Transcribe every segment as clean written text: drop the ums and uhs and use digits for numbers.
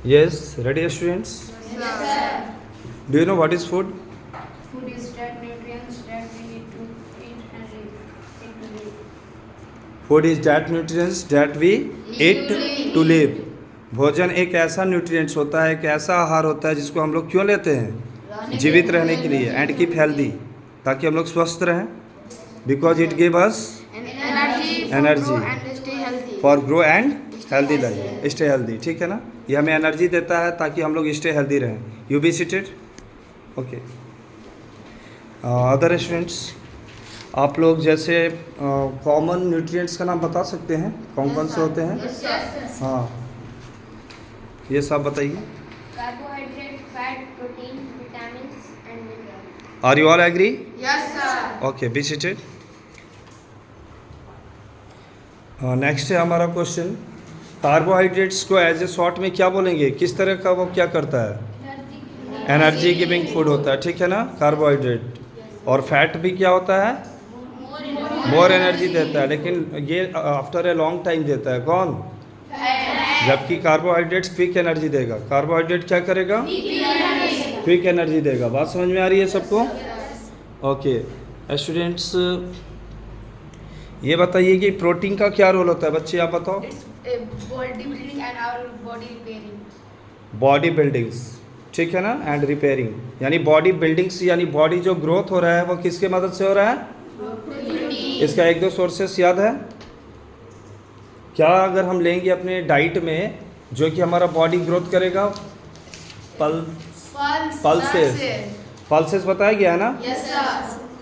Yes, ready students? Yes, sir. Do you know what is food? Food is that nutrients that we need to eat and live. Food is that nutrients that we eat to live. भोजन एक ऐसा nutrients होता है, एक ऐसा आहार होता है जिसको हम लोग क्यों लेते हैं? जीवित रहने के लिए एंड कीप हेल्दी, ताकि हम लोग स्वस्थ रहें. Because it give us energy for grow and healthy life. Stay healthy, ठीक है ना? ये हमें एनर्जी देता है ताकि हम लोग स्टे हेल्दी रहें. You be seated. Okay. Other students, आप लोग जैसे कॉमन न्यूट्रिएंट्स का नाम बता सकते हैं? कौन कौन से होते हैं? हाँ, ये सब बताइए. Carbohydrate, fat, protein, vitamins and minerals. Are you all agree? Yes, sir. Okay, be seated. Next है हमारा क्वेश्चन. कार्बोहाइड्रेट्स को एज ए शॉर्ट में क्या बोलेंगे? किस तरह का वो क्या करता है? एनर्जी गिविंग फूड होता है, ठीक है ना? कार्बोहाइड्रेट. और फैट भी क्या होता है? मोर एनर्जी देता है, लेकिन ये आफ्टर ए लॉन्ग टाइम देता है. कौन? जबकि कार्बोहाइड्रेट्स क्विक एनर्जी देगा. कार्बोहाइड्रेट क्या करेगा? क्विक एनर्जी देगा. बात समझ में आ रही है सबको? ओके स्टूडेंट्स, ये बताइए कि प्रोटीन का क्या रोल होता है? बच्चे आप बताओ. Body building and our body repairing. Body buildings, ठीक है ना? एंड रिपेयरिंग, यानी बॉडी बिल्डिंग्स, यानी बॉडी जो ग्रोथ हो रहा है वो किसके मदद से हो रहा है? इसका एक दो सोर्सेस याद है क्या? अगर हम लेंगे अपने डाइट में जो कि हमारा बॉडी ग्रोथ करेगा, पल्सेस. पल्सेस बताया गया है ना? Yes, sir.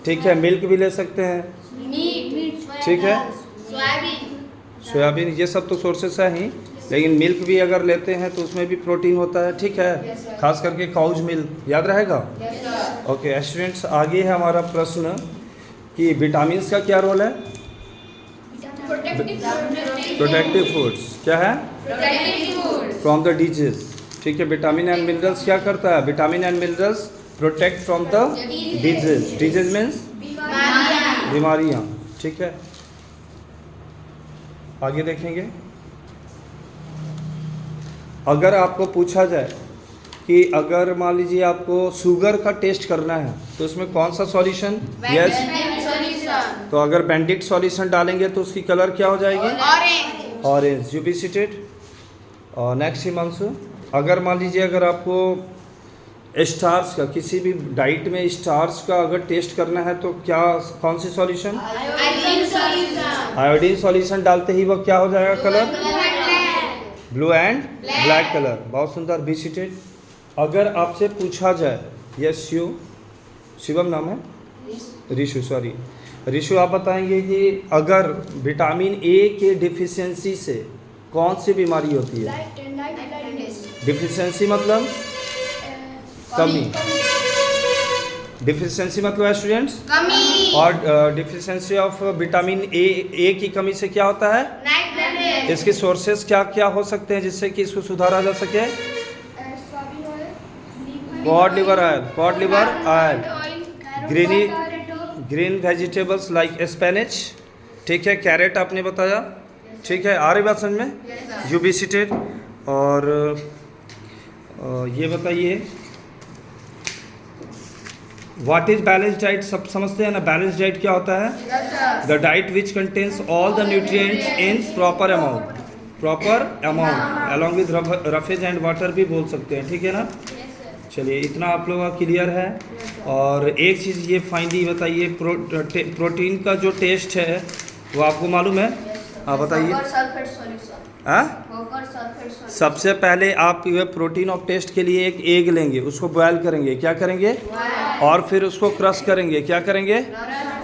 ठीक है. मिल्क भी ले सकते हैं, Meat. ठीक है? Soybean. सोयाबीन, ये सब तो सोर्सेस है ही, लेकिन मिल्क भी अगर लेते हैं तो उसमें भी प्रोटीन होता है, ठीक है? Yes, sir. खास करके काउज मिल्क, याद रहेगा? Yes, sir. ओके स्टूडेंट्स, आगे है हमारा प्रश्न कि विटामिन्स का क्या रोल है? Protective foods. क्या है? Protective food. From the disease, ठीक है? विटामिन एंड मिनरल्स क्या करता है? Vitamin and minerals protect from the disease. Disease means बीमारियाँ, ठीक है? आगे देखेंगे. अगर आपको पूछा जाए कि अगर मान लीजिए आपको शुगर का टेस्ट करना है तो उसमें कौन सा सॉल्यूशन? यस. Solution. तो अगर बेंडिक्ट सॉल्यूशन डालेंगे तो उसकी कलर क्या हो जाएगी? Orange. Orange. You be seated. और नेक्स्ट हिमांशु, अगर मान लीजिए अगर आपको स्टार्च का, किसी भी डाइट में स्टार्च का अगर टेस्ट करना है तो क्या, कौन सी solution? Iodine solution. Iodine solution डालते ही वो क्या हो जाएगा colour? Blue and black colour. बहुत सुंदर. Be seated. अगर आपसे पूछा जाए, यस शिवम नाम है? रिशु, सॉरी रिशु, आप बताएंगे कि अगर विटामिन ए के डिफिशियंसी से कौन सी बीमारी होती है? डिफिशियंसी मतलब कमी. डिफिशियंसी मतलब है स्टूडेंट्स कमी. और डिफिशियंसी ऑफ विटामिन ए की कमी से क्या होता है? Night blindness. इसके सोर्सेस क्या क्या हो सकते हैं जिससे कि इसको सुधारा जा सके? Cod liver oil, green vegetables like spinach, ठीक है? कैरेट आपने बताया, ठीक है? आ रही बात समझ में? You be seated. और ये बताइए व्हाट इज बैलेंस डाइट? सब समझते हैं ना बैलेंस डाइट क्या होता है? The diet which contains all the nutrients in proper amount along with roughage and water भी बोल सकते हैं, ठीक है ना? चलिए, इतना आप लोगों का क्लियर है. और एक चीज़ ये फाइनली बताइए, प्रोटीन का जो टेस्ट है वो आपको मालूम है? हाँ बताइए. हाँ, सबसे पहले आप ये प्रोटीन ऑफ टेस्ट के लिए एक एग लेंगे, उसको बॉयल करेंगे. क्या करेंगे? और फिर उसको क्रश करेंगे. क्या करेंगे?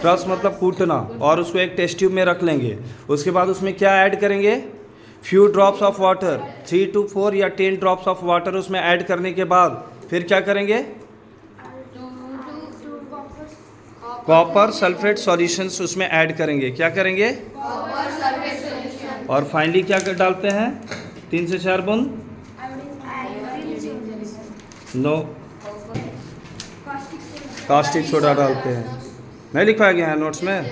क्रश मतलब कूटना. और उसको एक टेस्ट ट्यूब में रख लेंगे. उसके बाद उसमें क्या ऐड करेंगे? Few drops of water, 3 to 4 या 10 ड्रॉप्स ऑफ वाटर उसमें ऐड करने के बाद फिर क्या करेंगे? कॉपर सल्फेट सॉल्यूशंस उसमें ऐड करेंगे. क्या करेंगे? और फाइनली क्या कर डालते हैं? 3 से 4 बूंद नो कास्टिक सोडा डालते हैं. नहीं लिखवाया गया है नोट्स में?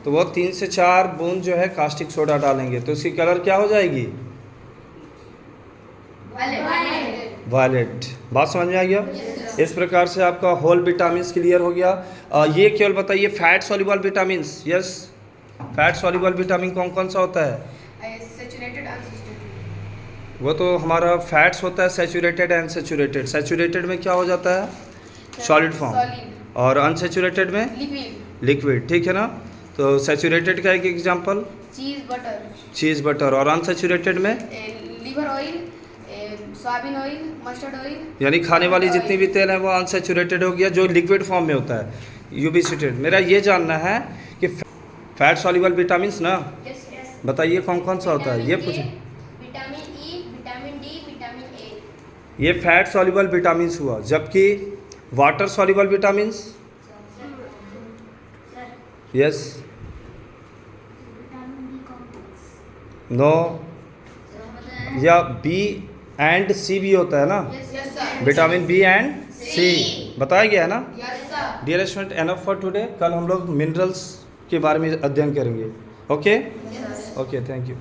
तो वो 3 से 4 बूंद जो है कास्टिक सोडा डालेंगे तो उसकी कलर क्या हो जाएगी? वायलेट। बात समझ में आ गया? इस प्रकार से आपका होल विटामिन क्लियर हो गया। ये केवल बताइए fat soluble vitamin. Yes, fat soluble vitamin कौन कौन सा होता है? Saturated, unsaturated. वो तो हमारा फैट्स होता है सैचुरेटेड एंड सैचुरेटेड। सैचुरेटेड में क्या हो जाता है? Solid form. Solid. और अनसैचुरेटेड में Liquid. लिक्विड, ठीक है ना? तो सैचुरेटेड का एक एग्जांपल Cheese, butter. चीज़ बटर, और अनसैचुरेटेड में Liver oil. Soybean oil. Mustard oil. यानी खाने वाली जितनी भी तेल है वो अनसैचुरेटेड हो गया, जो लिक्विड फॉर्म में होता है, यूबीसिटेड। मेरा ये जानना है कि फैट सॉल्युबल विटामिन ना Yes, yes. बताइए कौन कौन सा होता है, ये पूछे। Vitamin E, vitamin D, vitamin A. ये फैट सॉल्युबल विटामिन हुआ, जबकि water soluble vitamin yes no, या बी एंड सी भी होता है ना, Yes, sir. Vitamin B and C बताया गया है ना। Yes, sir. Dear student, enough for today. कल हम लोग मिनरल्स के बारे में अध्ययन करेंगे। Okay Yes, sir. Okay, thank you.